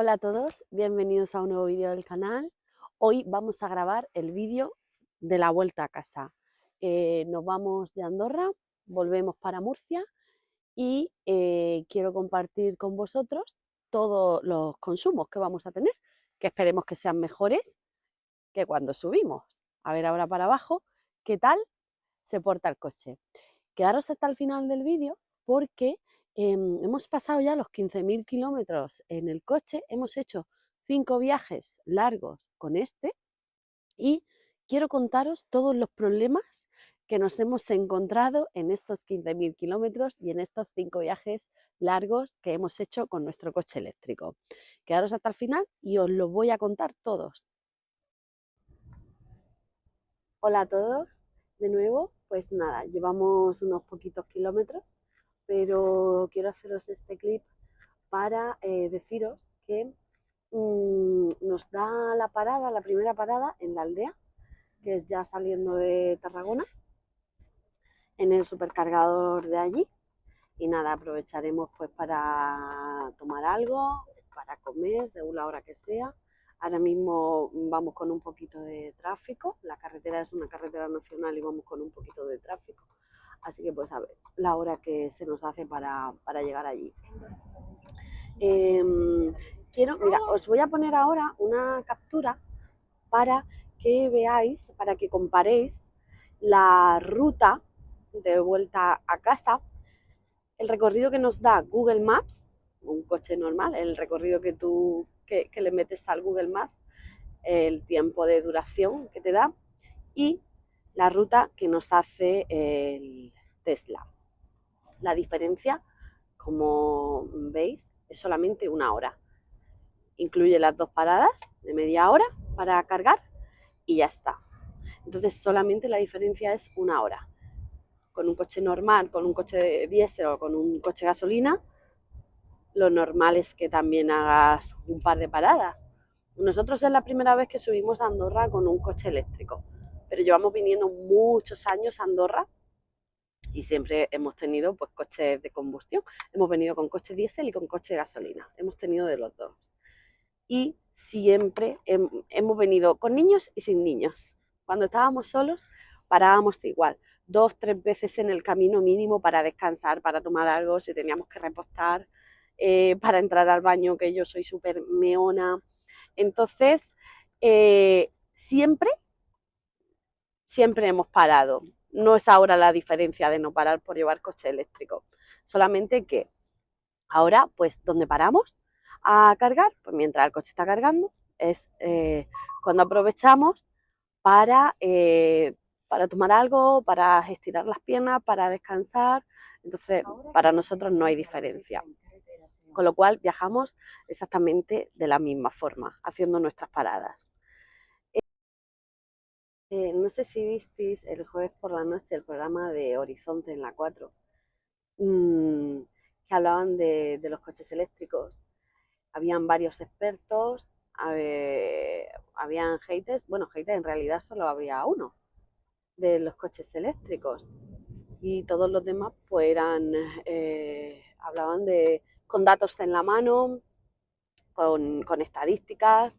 Hola a todos, bienvenidos a un nuevo vídeo del canal. Hoy vamos a grabar el vídeo de la vuelta a casa. Nos vamos de Andorra, volvemos para Murcia y quiero compartir con vosotros todos los consumos que vamos a tener, que esperemos que sean mejores que cuando subimos. A ver ahora para abajo qué tal se porta el coche. Quedaros hasta el final del vídeo porque hemos pasado ya los 15.000 kilómetros en el coche, hemos hecho 5 viajes largos con este y quiero contaros todos los problemas que nos hemos encontrado en estos 15.000 kilómetros y en estos 5 viajes largos que hemos hecho con nuestro coche eléctrico. Quedaros hasta el final y os los voy a contar todos. Hola a todos, de nuevo, pues nada, llevamos unos poquitos kilómetros, pero quiero haceros este clip para deciros que nos da la primera parada en la aldea, que es ya saliendo de Tarragona, en el supercargador de allí. Y nada, aprovecharemos pues para tomar algo, para comer, según la hora que sea. Ahora mismo vamos con un poquito de tráfico, la carretera es una carretera nacional y vamos con un poquito de tráfico. Así que pues a ver la hora que se nos hace para llegar allí. Mira, os voy a poner ahora una captura para que veáis, para que comparéis la ruta de vuelta a casa, el recorrido que nos da Google Maps, un coche normal, el recorrido que le metes al Google Maps, el tiempo de duración que te da y la ruta que nos hace el Tesla. La diferencia, como veis, es solamente 1 hora. Incluye las 2 paradas de media hora para cargar y ya está. Entonces solamente la diferencia es 1 hora. Con un coche normal, con un coche diésel o con un coche gasolina, lo normal es que también hagas un par de paradas. Nosotros es la primera vez que subimos a Andorra con un coche eléctrico, pero llevamos viniendo muchos años a Andorra y siempre hemos tenido pues coches de combustión. Hemos venido con coche diésel y con coche de gasolina. Hemos tenido de los dos. Y siempre hemos venido con niños y sin niños. Cuando estábamos solos parábamos igual, 2, 3 veces en el camino mínimo para descansar, para tomar algo, si teníamos que repostar, para entrar al baño, que yo soy súper meona. Entonces, siempre hemos parado. No es ahora la diferencia de no parar por llevar coche eléctrico, solamente que ahora, pues, ¿dónde paramos a cargar? Pues mientras el coche está cargando, es cuando aprovechamos para tomar algo, para estirar las piernas, para descansar. Entonces, para nosotros no hay diferencia. Con lo cual, viajamos exactamente de la misma forma, haciendo nuestras paradas. No sé si visteis el jueves por la noche el programa de Horizonte en la 4, que hablaban de los coches eléctricos. Habían varios expertos, habían haters, bueno, haters en realidad solo habría uno de los coches eléctricos y todos los demás pues eran, hablaban con datos en la mano, con estadísticas.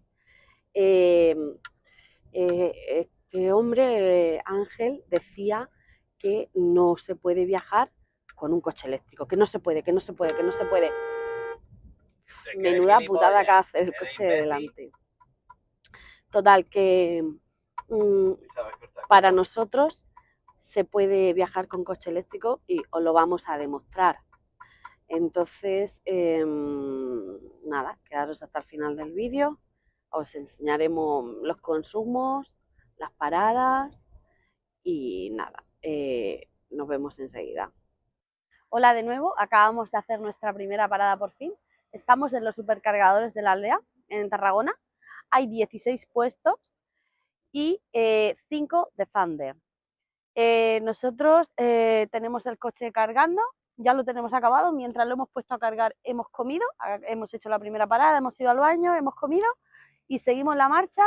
Este hombre, Ángel, decía que no se puede viajar con un coche eléctrico, que no se puede. Menuda putada que hace el coche de delante. Total, que para nosotros se puede viajar con coche eléctrico y os lo vamos a demostrar. Entonces, nada, quedaros hasta el final del vídeo. Os enseñaremos los consumos, las paradas y nada, nos vemos enseguida. Hola de nuevo, acabamos de hacer nuestra primera parada por fin. Estamos en los supercargadores de la aldea, en Tarragona. Hay 16 puestos y 5 de Thunder. Nosotros tenemos el coche cargando, ya lo tenemos acabado. Mientras lo hemos puesto a cargar hemos comido, hemos hecho la primera parada, hemos ido al baño, hemos comido y seguimos la marcha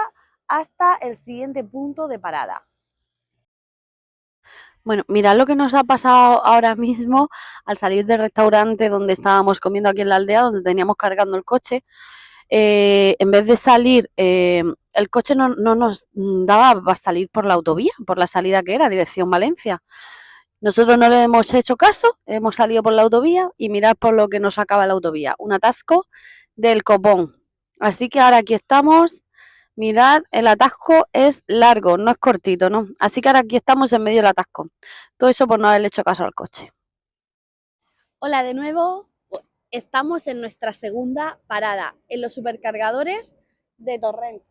hasta el siguiente punto de parada. Bueno, mirad lo que nos ha pasado ahora mismo al salir del restaurante donde estábamos comiendo aquí en la aldea, donde teníamos cargando el coche. en vez de salir, el coche no nos daba para salir por la autovía, por la salida que era, dirección Valencia. Nosotros no le hemos hecho caso, hemos salido por la autovía y mirad por lo que nos acaba la autovía, un atasco del copón. Así que ahora aquí estamos, mirad, el atasco es largo, no es cortito, ¿no? Así que ahora aquí estamos en medio del atasco. Todo eso por no haberle hecho caso al coche. Hola de nuevo, estamos en nuestra segunda parada, en los supercargadores de Torrent.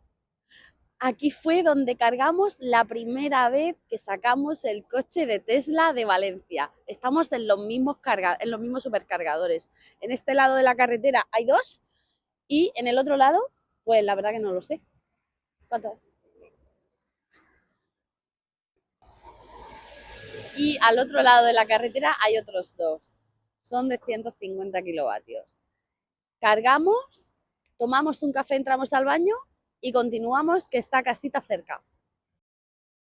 Aquí fue donde cargamos la primera vez que sacamos el coche de Tesla de Valencia. Estamos en los mismos supercargadores. En este lado de la carretera hay 2 y en el otro lado, pues la verdad que no lo sé. ¿Cuánto? Y al otro lado de la carretera hay otros 2. Son de 150 kilovatios. Cargamos, tomamos un café, entramos al baño y continuamos, que está casita cerca.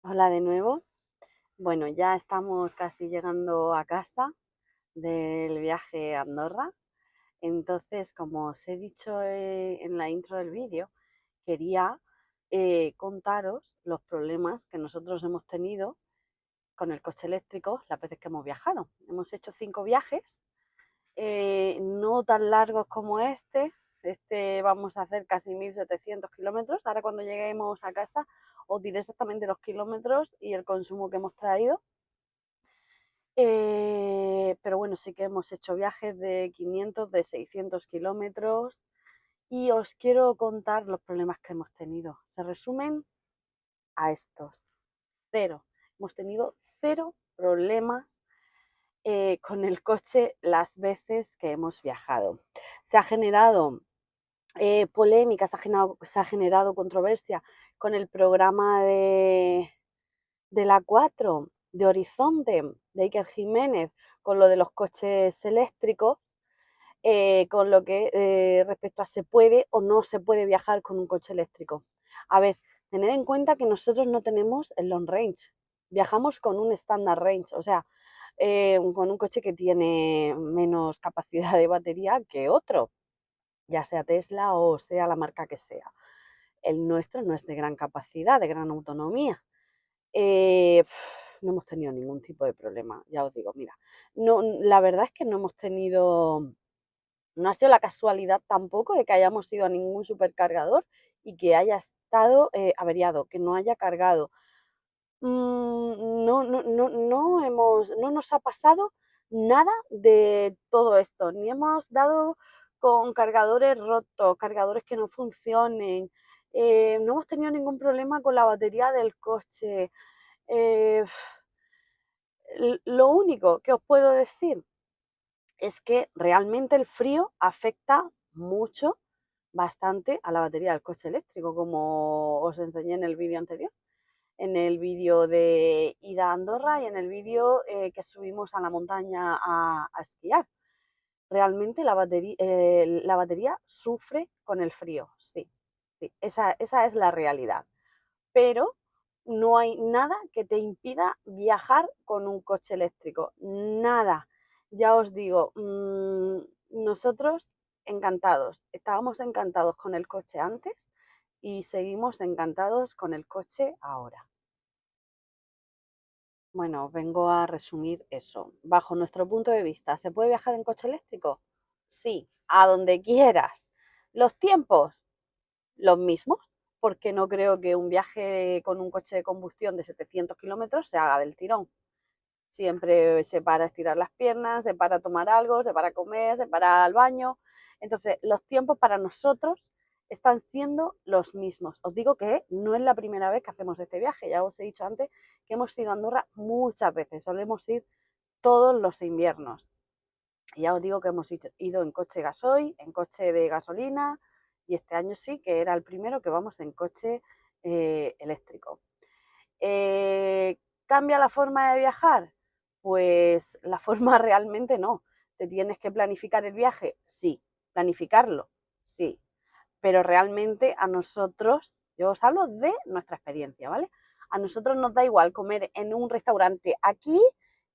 Hola de nuevo. Bueno, ya estamos casi llegando a casa del viaje a Andorra. Entonces, como os he dicho en la intro del vídeo, quería contaros los problemas que nosotros hemos tenido con el coche eléctrico las veces que hemos viajado. Hemos hecho 5 viajes, no tan largos como este. Este vamos a hacer casi 1700 kilómetros. Ahora cuando lleguemos a casa os diré exactamente los kilómetros y el consumo que hemos traído. Pero bueno, sí que hemos hecho viajes de 500, de 600 kilómetros y os quiero contar los problemas que hemos tenido. Se resumen a estos. 0. Hemos tenido 0 problemas con el coche las veces que hemos viajado. Se ha generado polémica, se ha generado controversia con el programa de la 4 de Horizonte, de Iker Jiménez, con lo de los coches eléctricos, con lo que respecto a se puede o no se puede viajar con un coche eléctrico. A ver, tened en cuenta que nosotros no tenemos el long range, viajamos con un standard range, o sea, con un coche que tiene menos capacidad de batería que otro, ya sea Tesla o sea la marca que sea. El nuestro no es de gran capacidad, de gran autonomía. No hemos tenido ningún tipo de problema, ya os digo, mira, no, la verdad es que no hemos tenido, no ha sido la casualidad tampoco de que hayamos ido a ningún supercargador y que haya estado averiado, que no haya cargado. No nos ha pasado nada de todo esto, ni hemos dado con cargadores rotos, cargadores que no funcionen, no hemos tenido ningún problema con la batería del coche. Eh, lo único que os puedo decir es que realmente el frío afecta mucho, bastante a la batería del coche eléctrico, como os enseñé en el vídeo anterior, en el vídeo de ida a Andorra y en el vídeo que subimos a la montaña a esquiar. Realmente la batería sufre con el frío, sí, sí, esa es la realidad. Pero no hay nada que te impida viajar con un coche eléctrico, nada. Ya os digo, nosotros encantados, estábamos encantados con el coche antes y seguimos encantados con el coche ahora. Bueno, vengo a resumir eso. Bajo nuestro punto de vista, ¿se puede viajar en coche eléctrico? Sí, a donde quieras. ¿Los tiempos? Los mismos, porque no creo que un viaje con un coche de combustión de 700 kilómetros se haga del tirón. Siempre se para estirar las piernas, se para tomar algo, se para comer, se para al baño. Entonces, los tiempos para nosotros están siendo los mismos. Os digo que no es la primera vez que hacemos este viaje, ya os he dicho antes que hemos ido a Andorra muchas veces, solemos ir todos los inviernos. Y ya os digo que hemos ido en coche gasoil, en coche de gasolina, y este año sí que era el primero que vamos en coche eléctrico. ¿Cambia la forma de viajar? Pues la forma realmente no. ¿Te tienes que planificar el viaje? Sí. ¿Planificarlo? Sí. Pero realmente a nosotros, yo os hablo de nuestra experiencia, ¿vale? A nosotros nos da igual comer en un restaurante aquí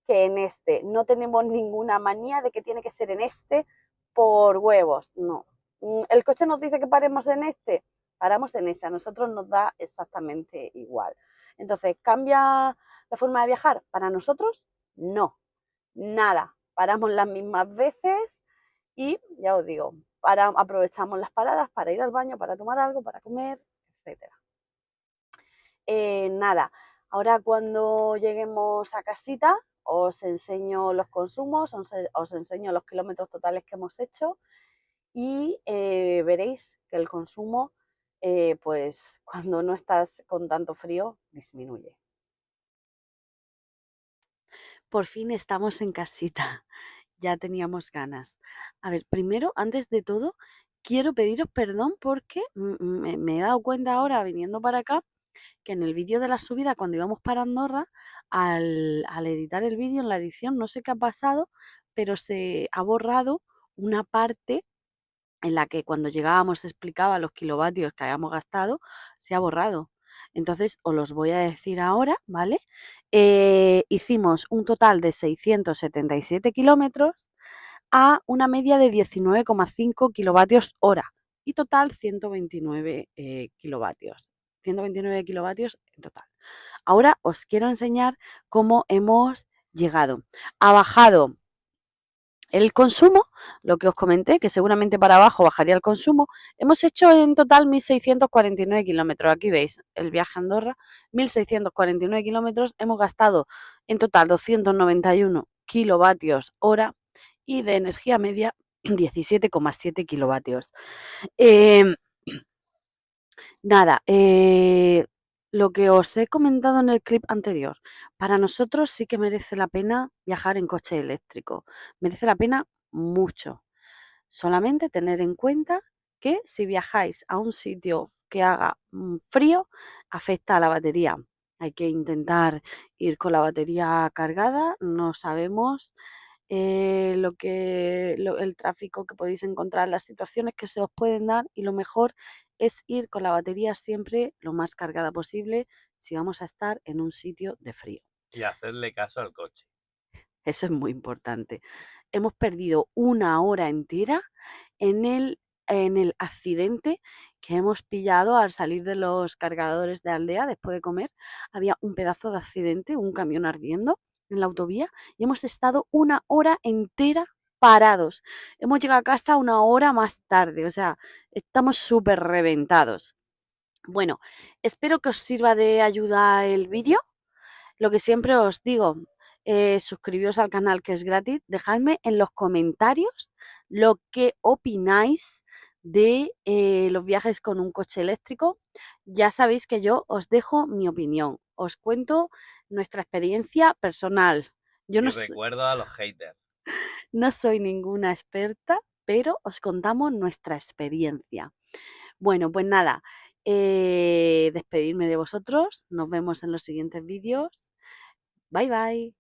que en este. No tenemos ninguna manía de que tiene que ser en este por huevos, no. el coche nos dice que paremos en este, paramos en ese, a nosotros nos da exactamente igual. Entonces, ¿cambia la forma de viajar? Para nosotros, no, nada. Paramos las mismas veces y, ya os digo, aprovechamos las paradas para ir al baño, para tomar algo, para comer, etcétera. Nada, ahora cuando lleguemos a casita os enseño los consumos, os enseño los kilómetros totales que hemos hecho y veréis que el consumo, pues cuando no estás con tanto frío, disminuye. Por fin estamos en casita, ya teníamos ganas. A ver, primero, antes de todo, quiero pediros perdón porque me he dado cuenta ahora, viniendo para acá, que en el vídeo de la subida, cuando íbamos para Andorra, al editar el vídeo, en la edición, no sé qué ha pasado, pero se ha borrado una parte en la que cuando llegábamos explicaba los kilovatios que habíamos gastado, se ha borrado. Entonces os los voy a decir ahora, ¿vale? Hicimos un total de 677 kilómetros a una media de 19,5 kilovatios hora y total 129 kilovatios. 129 kilovatios en total. Ahora os quiero enseñar cómo hemos llegado. Ha bajado el consumo, lo que os comenté, que seguramente para abajo bajaría el consumo. Hemos hecho en total 1.649 kilómetros. Aquí veis el viaje a Andorra, 1.649 kilómetros. Hemos gastado en total 291 kilovatios hora y de energía media 17,7 kilovatios. Nada, lo que os he comentado en el clip anterior, para nosotros sí que merece la pena viajar en coche eléctrico, merece la pena mucho. Solamente tener en cuenta que si viajáis a un sitio que haga frío, afecta a la batería. Hay que intentar ir con la batería cargada, no sabemos el tráfico que podéis encontrar, las situaciones que se os pueden dar y lo mejor es ir con la batería siempre lo más cargada posible si vamos a estar en un sitio de frío. Y hacerle caso al coche. Eso es muy importante. Hemos perdido una hora entera en el accidente que hemos pillado al salir de los cargadores de Aldea después de comer. Había un pedazo de accidente, un camión ardiendo en la autovía y hemos estado una hora entera parados. Hemos llegado a casa una hora más tarde, o sea, estamos súper reventados. Bueno, espero que os sirva de ayuda el vídeo. Lo que siempre os digo, suscribiros al canal que es gratis, dejadme en los comentarios lo que opináis de los viajes con un coche eléctrico. Ya sabéis que yo os dejo mi opinión, os cuento nuestra experiencia personal. Yo Y no, recuerdo a los haters. no soy ninguna experta, pero os contamos nuestra experiencia. Bueno, pues nada, despedirme de vosotros, nos vemos en los siguientes vídeos. Bye bye.